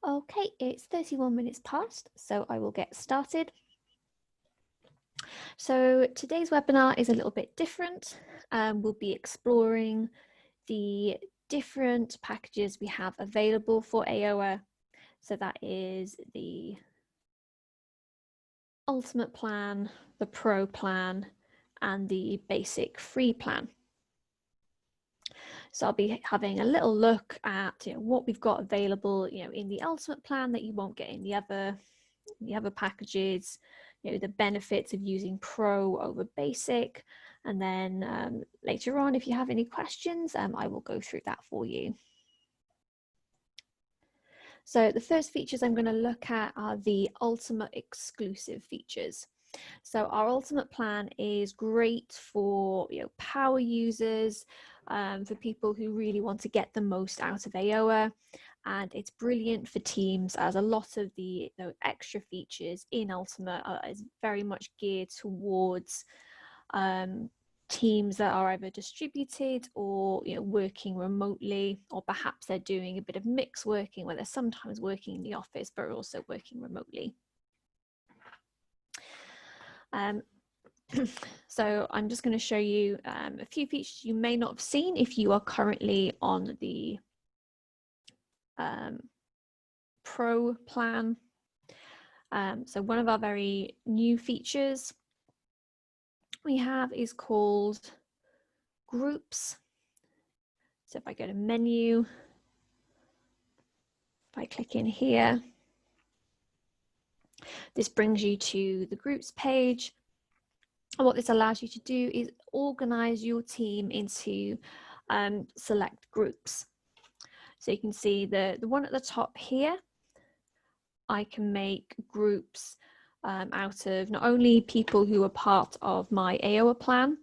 Okay, it's 31 minutes past, so I will get started. So today's webinar is a little bit different. We'll be exploring the different packages we have available for Ayoa. So that is the Ultimate plan, the Pro plan, and the basic free plan. So I'll be having a little look at what we've got available in the Ultimate plan that you won't get in the other packages, the benefits of using Pro over basic, and then later on, if you have any questions, I will go through that for you. So the first features I'm going to look at are the Ultimate exclusive features. So our Ultimate plan is great for power users, for people who really want to get the most out of Ayoa, and it's brilliant for teams as a lot of the extra features in Ultimate is very much geared towards teams that are either distributed or working remotely, or perhaps they're doing a bit of mixed working where they're sometimes working in the office but are also working remotely. So I'm just going to show you a few features you may not have seen if you are currently on the Pro plan. So one of our very new features we have is called groups. So if I go to menu, if I click in here, this brings you to the groups page. And what this allows you to do is organize your team into select groups. So you can see the one at the top here, I can make groups out of not only people who are part of my Ayoa plan,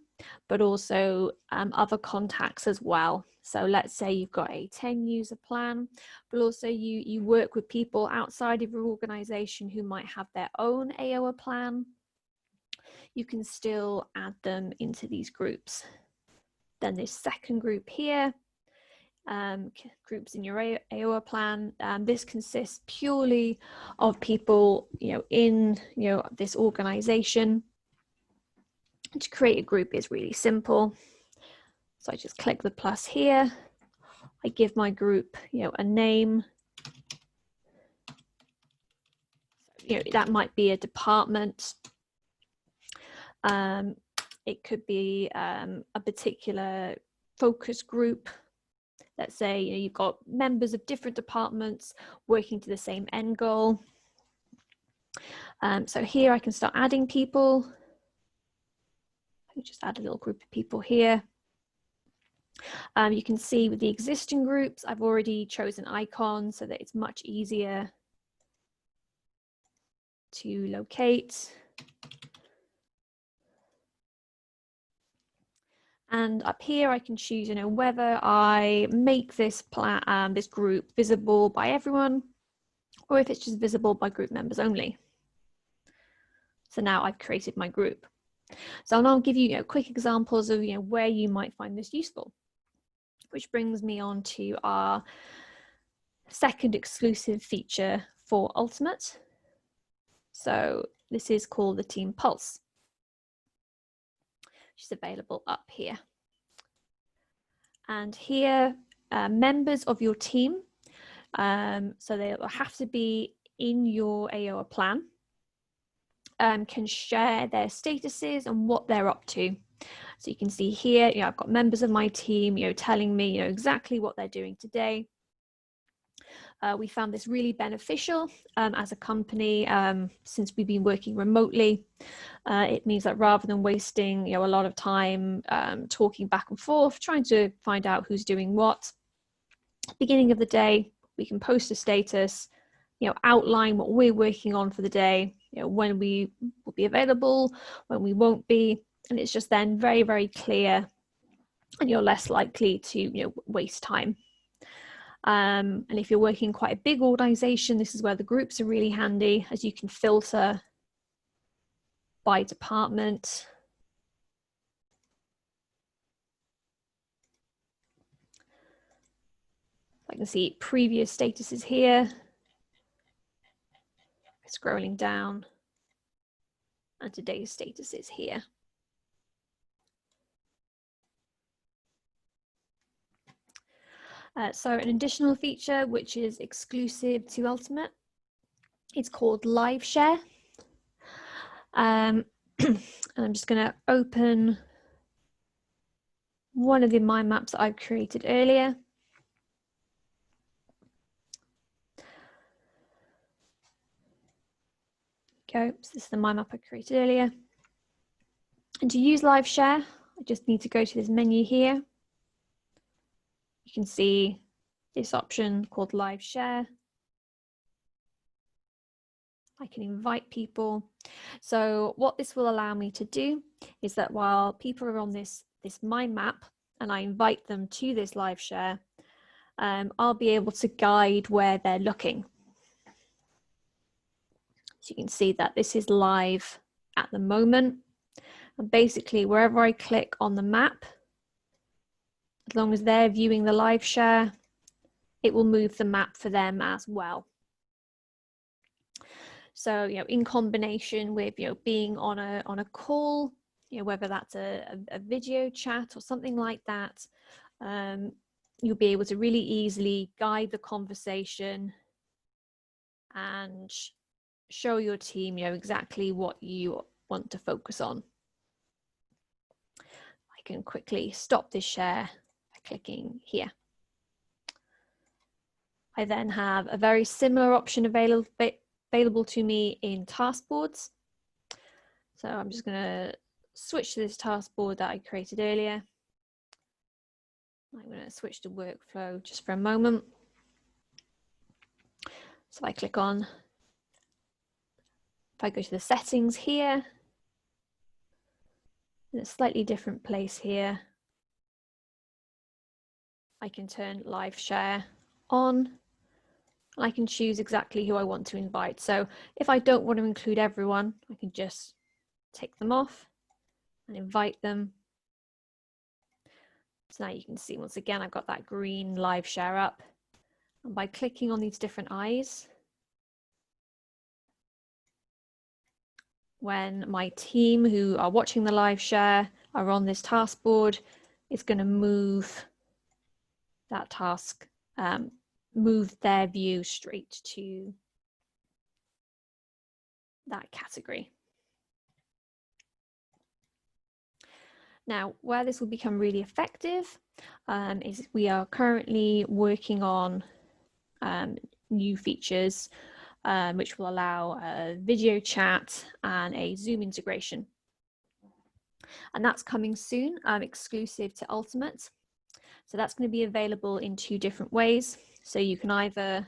but also other contacts as well. So let's say you've got a 10 user plan, but also you work with people outside of your organization who might have their own Ayoa plan. You can still add them into these groups. Then this second group here, groups in your Ayoa plan. This consists purely of people, in this organization. To create a group is really simple. So I just click the plus here. I give my group, a name. That might be a department. It could be a particular focus group. Let's say you've got members of different departments working to the same end goal. So here I can start adding people. I can just add a little group of people here. You can see with the existing groups, I've already chosen icons so that it's much easier to locate. And up here, I can choose, whether I make this plan, this group visible by everyone, or if it's just visible by group members only. So now I've created my group. So I'll give you, quick examples of where you might find this useful, which brings me on to our second exclusive feature for Ultimate. So this is called the Team Pulse, which is available up here. And here, members of your team, so they have to be in your Ayoa plan, can share their statuses and what they're up to. So you can see here, I've got members of my team, telling me, exactly what they're doing today. We found this really beneficial as a company since we've been working remotely. It means that rather than wasting a lot of time talking back and forth, trying to find out who's doing what, beginning of the day, we can post a status, outline what we're working on for the day, when we will be available, when we won't be, and it's just then very, very clear, and you're less likely to waste time. And if you're working in quite a big organization, this is where the groups are really handy, as you can filter by department. I can see previous statuses here. scrolling down, and today's status is here. So an additional feature which is exclusive to Ultimate, it's called Live Share. And I'm just going to open one of the mind maps that I've created earlier. So this is the mind map I created earlier. And to use Live Share, I just need to go to this menu here. You can see this option called Live Share. I can invite people. So what this will allow me to do is that while people are on this mind map and I invite them to this Live Share, I'll be able to guide where they're looking. So you can see that this is live at the moment. And basically wherever I click on the map, as long as they're viewing the Live Share, it will move the map for them as well. So, in combination with, being on a call, whether that's a video chat or something like that, you'll be able to really easily guide the conversation and show your team, exactly what you want to focus on. I can quickly stop this share by clicking here. I then have a very similar option available to me in task boards. So I'm just going to switch to this task board that I created earlier. I'm going to switch to workflow just for a moment. So I click on, if I go to the settings here, in a slightly different place here, I can turn Live Share on. I can choose exactly who I want to invite. So if I don't want to include everyone, I can just take them off and invite them. So now you can see, once again, I've got that green Live Share up. And by clicking on these different eyes, when my team who are watching the Live Share are on this task board, it's going to move that task, move their view straight to that category. Now, where this will become really effective is we are currently working on new features which will allow a video chat and a Zoom integration. And that's coming soon, exclusive to Ultimate. So that's going to be available in two different ways. So you can either,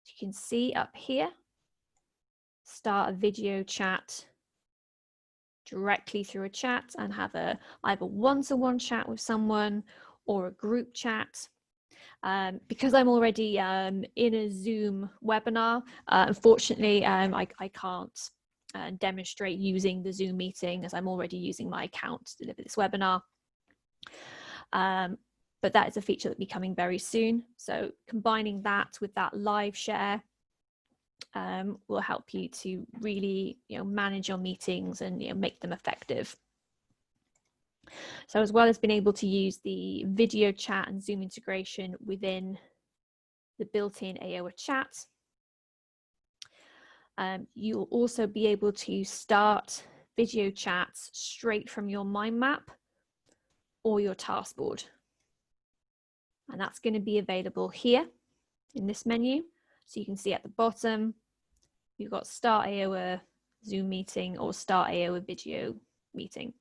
you can see up here, start a video chat directly through a chat and have a either one-to-one chat with someone or a group chat. Because I'm already in a Zoom webinar, unfortunately, I can't demonstrate using the Zoom meeting as I'm already using my account to deliver this webinar. But that is a feature that will be coming very soon. So combining that with that Live Share will help you to really manage your meetings and make them effective. So as well as being able to use the video chat and Zoom integration within the built-in Ayoa chat, you'll also be able to start video chats straight from your mind map or your task board. And that's going to be available here in this menu. So you can see at the bottom, you've got Start Ayoa Zoom meeting or Start Ayoa video meeting.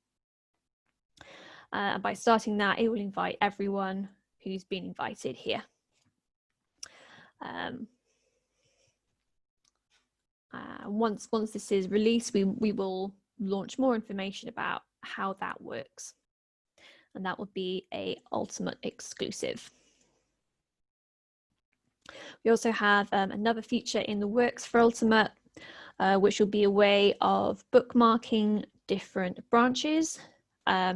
And by starting that, it will invite everyone who's been invited here. Once this is released, we will launch more information about how that works. And that will be a Ultimate exclusive. We also have another feature in the works for Ultimate, which will be a way of bookmarking different branches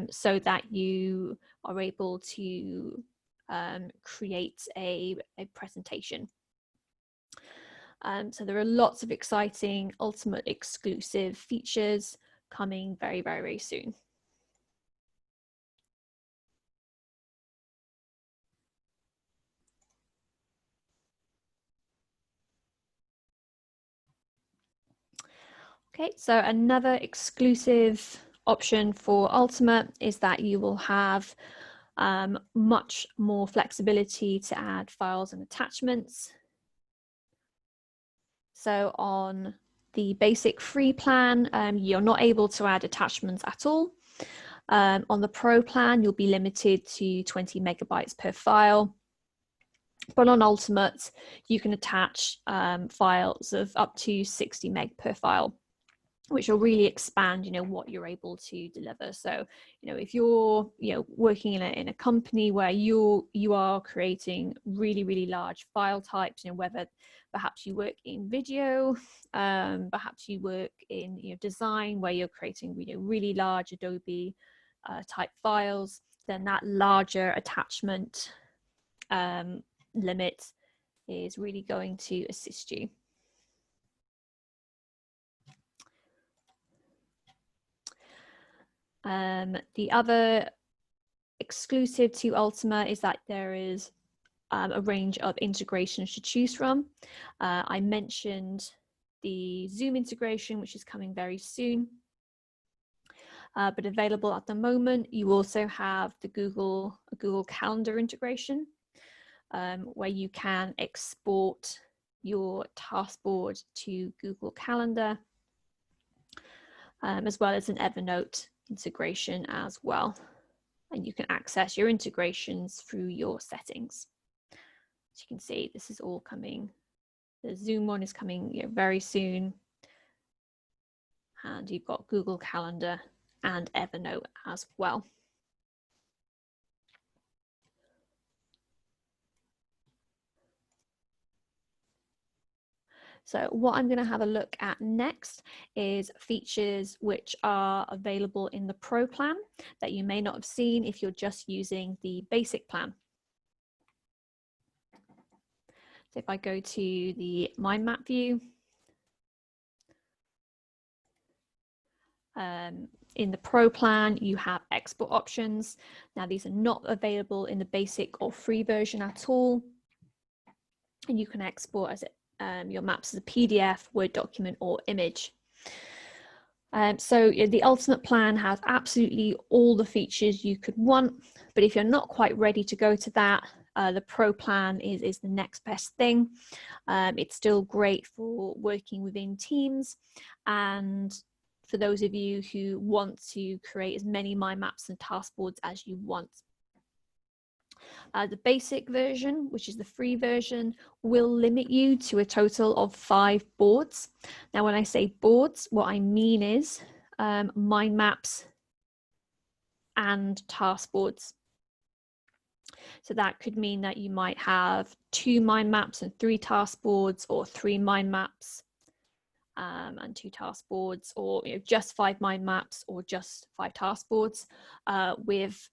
so that you are able to create a presentation. So there are lots of exciting Ultimate exclusive features coming very, very, very soon. Okay, so another exclusive option for Ultimate is that you will have much more flexibility to add files and attachments. So on the basic free plan, you're not able to add attachments at all. On the Pro plan, you'll be limited to 20 megabytes per file. But on Ultimate, you can attach files of up to 60 meg per file, which will really expand, what you're able to deliver. So, if you're, working in a company where you are creating really, really large file types, whether perhaps you work in video, perhaps you work in design where you're creating really large Adobe type files, then that larger attachment limit is really going to assist you. The other exclusive to Ultima is that there is a range of integrations to choose from. I mentioned the Zoom integration, which is coming very soon. But available at the moment, you also have the Google Calendar integration, where you can export your task board to Google Calendar, as well as an Evernote integration as well. And you can access your integrations through your settings. As you can see, this is all coming. The Zoom one is coming very soon. And you've got Google Calendar and Evernote as well. So what I'm going to have a look at next is features which are available in the Pro plan that you may not have seen if you're just using the basic plan. So if I go to the mind map view, in the Pro plan, you have export options. Now these are not available in the basic or free version at all. And you can export as your maps as a PDF, Word document, or image. So the Ultimate plan has absolutely all the features you could want, but if you're not quite ready to go to that, the Pro plan is the next best thing. It's still great for working within teams, and for those of you who want to create as many mind maps and task boards as you want. The basic version, which is the free version, will limit you to a total of 5 boards. Now, when I say boards, what I mean is mind maps and task boards. So that could mean that you might have 2 mind maps and 3 task boards, or 3 mind maps and 2 task boards, or just 5 mind maps or just 5 task boards. With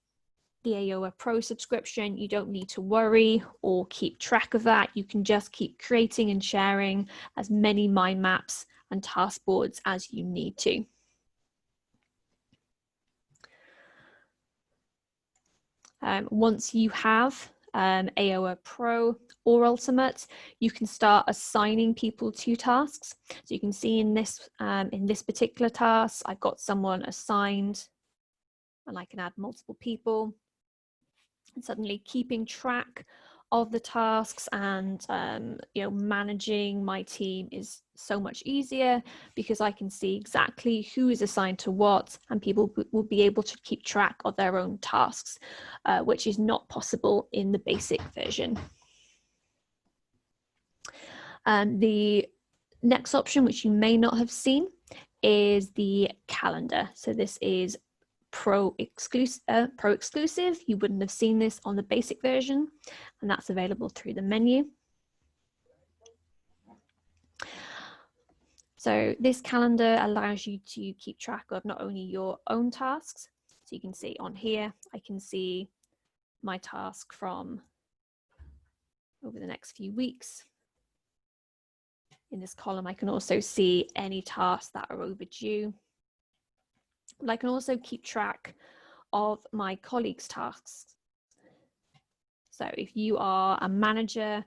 the Ayoa Pro subscription, you don't need to worry or keep track of that. You can just keep creating and sharing as many mind maps and task boards as you need to. Once you have Ayoa Pro or Ultimate, you can start assigning people to tasks. So you can see in this particular task, I've got someone assigned, and I can add multiple people. And suddenly keeping track of the tasks and managing my team is so much easier, because I can see exactly who is assigned to what, and people will be able to keep track of their own tasks, which is not possible in the basic version. The next option, which you may not have seen, is the calendar. So this is Pro exclusive. You wouldn't have seen this on the basic version, and that's available through the menu. So this calendar allows you to keep track of not only your own tasks, so you can see on here, I can see my task from over the next few weeks. in this column, I can also see any tasks that are overdue. But I can also keep track of my colleagues' tasks. So if you are a manager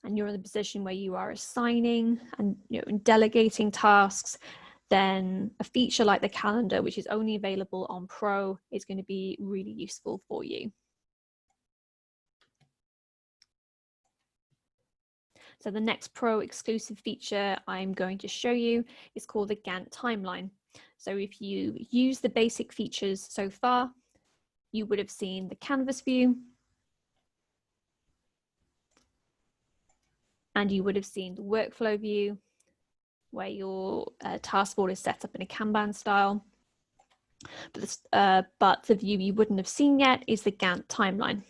and you're in the position where you are assigning and delegating tasks, then a feature like the calendar, which is only available on Pro, is going to be really useful for you. So the next Pro exclusive feature I'm going to show you is called the Gantt timeline. So if you use the basic features so far, you would have seen the canvas view, and you would have seen the workflow view, where your task board is set up in a Kanban style. But the view you wouldn't have seen yet is the Gantt timeline.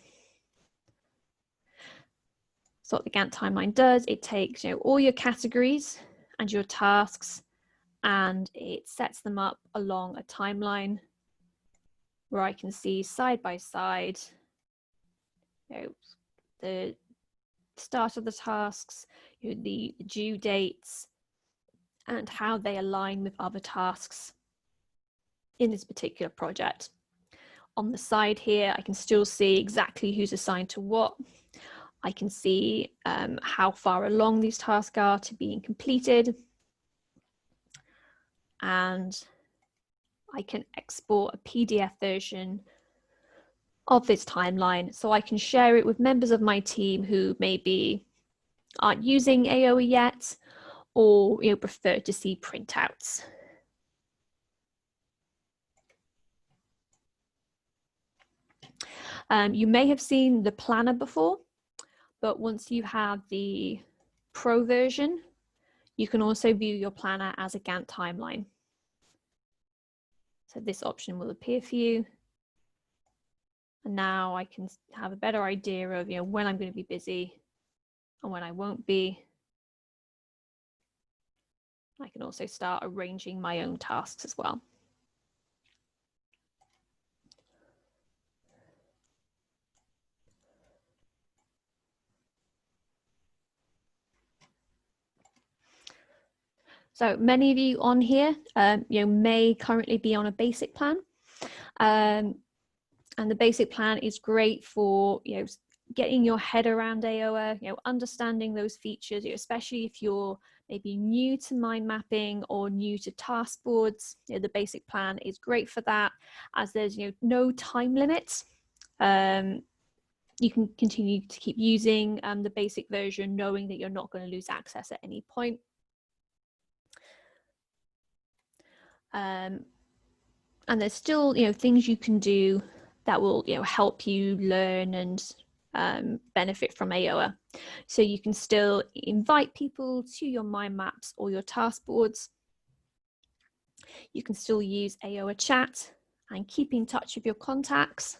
So what the Gantt timeline does, it takes all your categories and your tasks, and it sets them up along a timeline where I can see side by side the start of the tasks, the due dates, and how they align with other tasks in this particular project. On the side here, I can still see exactly who's assigned to what. I can see how far along these tasks are to being completed. And I can export a PDF version of this timeline so I can share it with members of my team who maybe aren't using Ayoa yet, or prefer to see printouts. You may have seen the planner before, but once you have the Pro version, you can also view your planner as a Gantt timeline. So this option will appear for you. And now I can have a better idea of when I'm going to be busy and when I won't be. I can also start arranging my own tasks as well. So many of you on here, may currently be on a basic plan, and the basic plan is great for getting your head around Ayoa, understanding those features, especially if you're maybe new to mind mapping or new to task boards. The basic plan is great for that, as there's no time limit. You can continue to keep using the basic version, knowing that you're not going to lose access at any point. And there's still things you can do that will help you learn and benefit from Ayoa. So you can still invite people to your mind maps or your task boards. You can still use Ayoa chat and keep in touch with your contacts.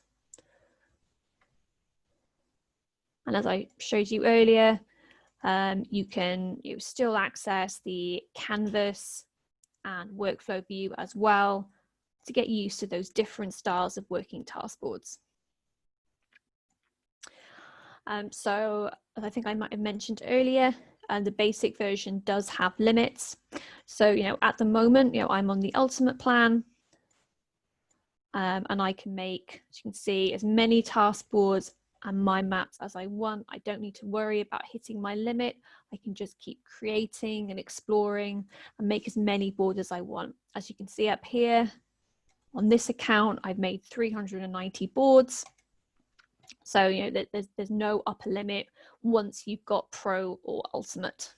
And as I showed you earlier, you can still access the canvas and workflow view as well to get used to those different styles of working task boards. So as I think I might have mentioned earlier, the basic version does have limits. So at the moment, I'm on the ultimate plan, and I can make, as you can see, as many task boards and mind maps as I want. I don't need to worry about hitting my limit. I can just keep creating and exploring and make as many boards as I want. As you can see up here, on this account, I've made 390 boards. So there's no upper limit once you've got Pro or Ultimate.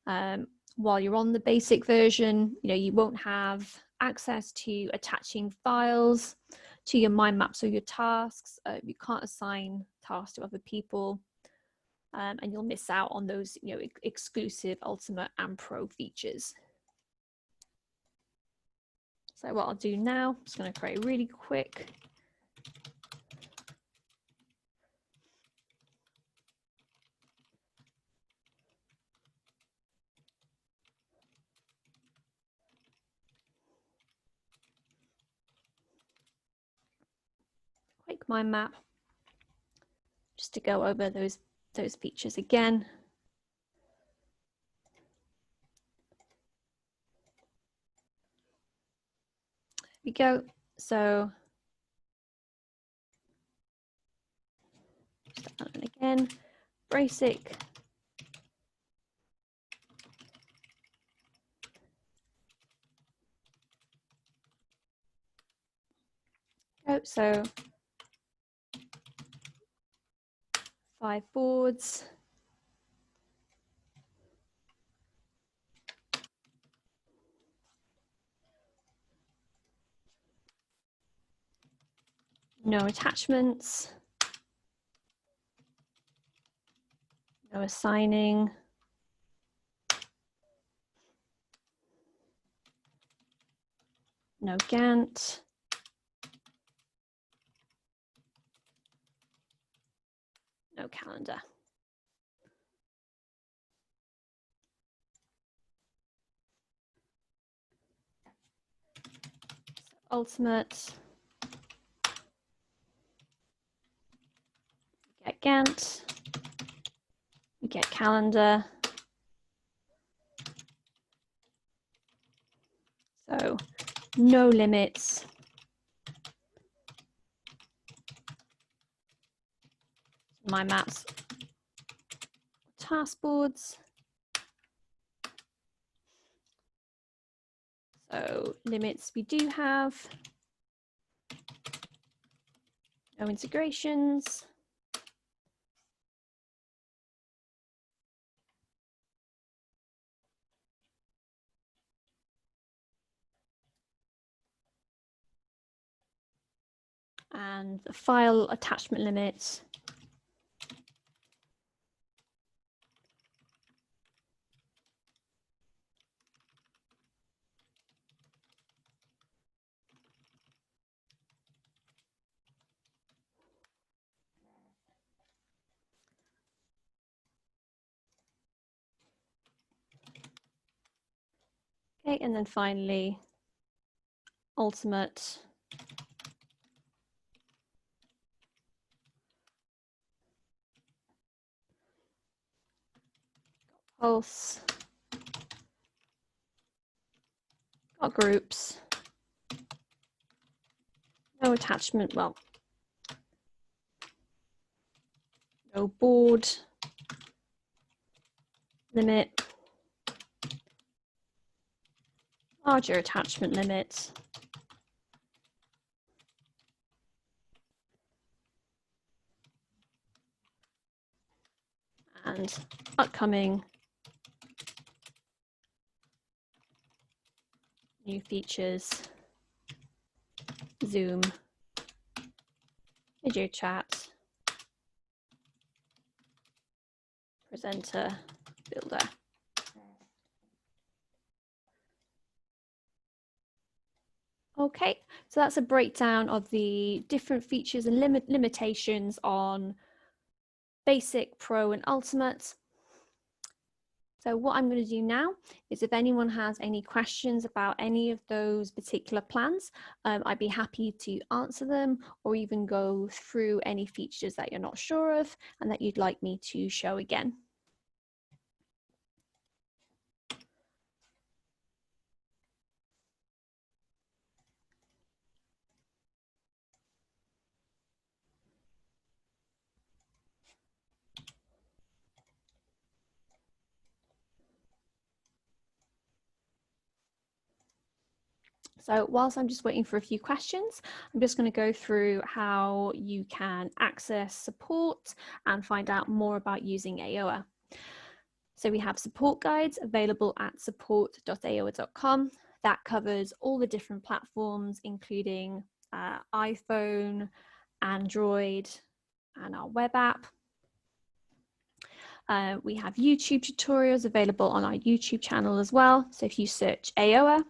While you're on the basic version, you won't have access to attaching files to your mind maps or your tasks. You can't assign tasks to other people, and you'll miss out on those exclusive Ultimate and Pro features. So what I'll do now, I'm just going to create a really quick mind map, just to go over those features again. we go. So start that again, basic. So 5 boards. No attachments. No assigning. No Gantt. No calendar. Ultimate. We get Gantt. We get calendar. So no limits. My maps, task boards. So limits we do have. No integrations. And the file attachment limits. Okay, and then finally, ultimate. Pulse. Got groups. No attachment, well, no board limit. Larger attachment limit. And upcoming new features, Zoom, video chat, presenter, builder. Okay, so that's a breakdown of the different features and limitations on Basic, Pro, and Ultimate. So what I'm going to do now is if anyone has any questions about any of those particular plans, I'd be happy to answer them or even go through any features that you're not sure of and that you'd like me to show again. So whilst I'm just waiting for a few questions, I'm just going to go through how you can access support and find out more about using Ayoa. So we have support guides available at support.ayoa.com. That covers all the different platforms, including iPhone, Android, and our web app. We have YouTube tutorials available on our YouTube channel as well. So if you search Ayoa,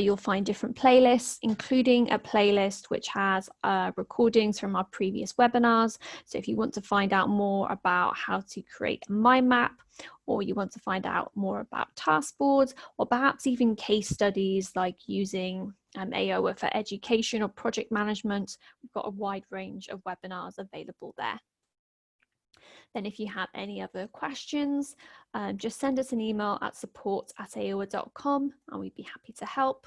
you'll find different playlists, including a playlist which has recordings from our previous webinars. So if you want to find out more about how to create a mind map, or you want to find out more about task boards, or perhaps even case studies like using Ayoa for education or project management, we've got a wide range of webinars available there. Then if you have any other questions, just send us an email at support@ayoa.com and we'd be happy to help.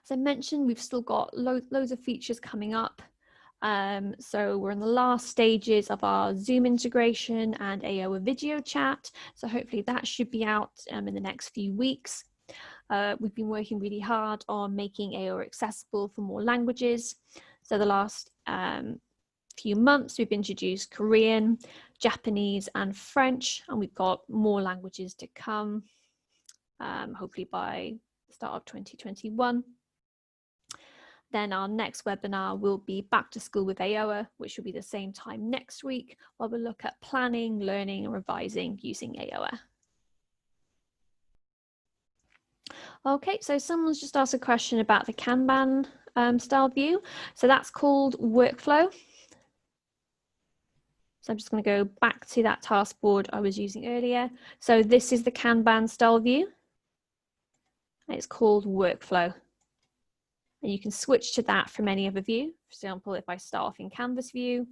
As I mentioned, we've still got loads of features coming up. So we're in the last stages of our Zoom integration and Ayoa video chat. So hopefully that should be out in the next few weeks. We've been working really hard on making Ayoa accessible for more languages. So the last few months, we've introduced Korean, Japanese, and French, and we've got more languages to come, hopefully by the start of 2021. Then our next webinar will be Back to School with Ayoa, which will be the same time next week, where we'll look at planning, learning, and revising using Ayoa. Okay, so someone's just asked a question about the Kanban style view. So that's called workflow. So I'm just going to go back to that task board I was using earlier. So this is the Kanban style view. It's called workflow. And you can switch to that from any other view. For example, if I start off in Canvas view,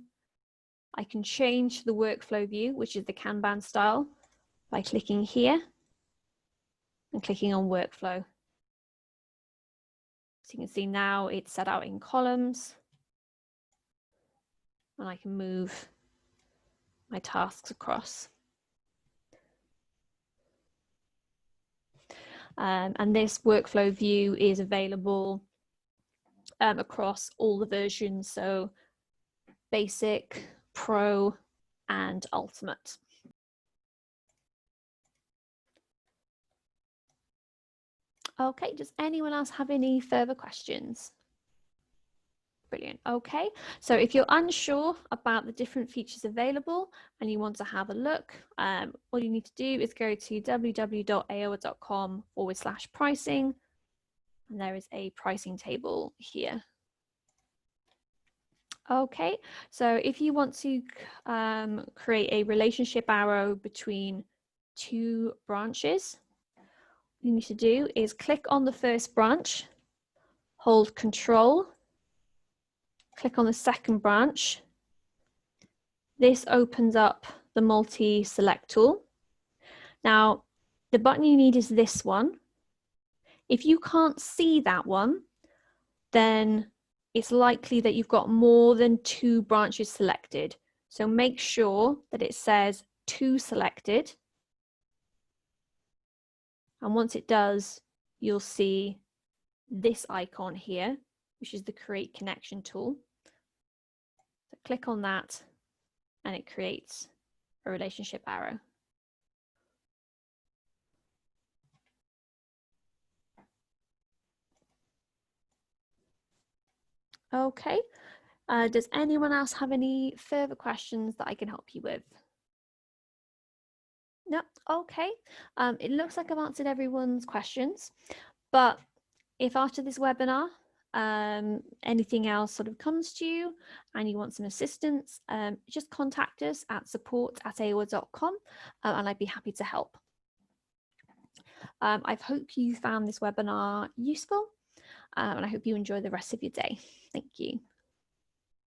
I can change the workflow view, which is the Kanban style, by clicking here and clicking on workflow. So you can see now it's set out in columns, and I can move my tasks across. And this workflow view is available across all the versions, so Basic, Pro, and Ultimate. Okay, does anyone else have any further questions? Brilliant. Okay, so if you're unsure about the different features available and you want to have a look, all you need to do is go to www.ayoa.com/pricing, and there is a pricing table here. Okay, so if you want to create a relationship arrow between two branches, what you need to do is click on the first branch, hold Control, click on the second branch. This opens up the multi-select tool. Now, the button you need is this one. If you can't see that one, then it's likely that you've got more than two branches selected. So make sure that it says 2 selected. And once it does, you'll see this icon here, which is the Create Connection tool. So click on that and it creates a relationship arrow. Okay, does anyone else have any further questions that I can help you with? No, okay. It looks like I've answered everyone's questions, but if after this webinar, anything else sort of comes to you and you want some assistance, just contact us at support@ayoa.com and I'd be happy to help. I hope you found this webinar useful and I hope you enjoy the rest of your day. Thank you.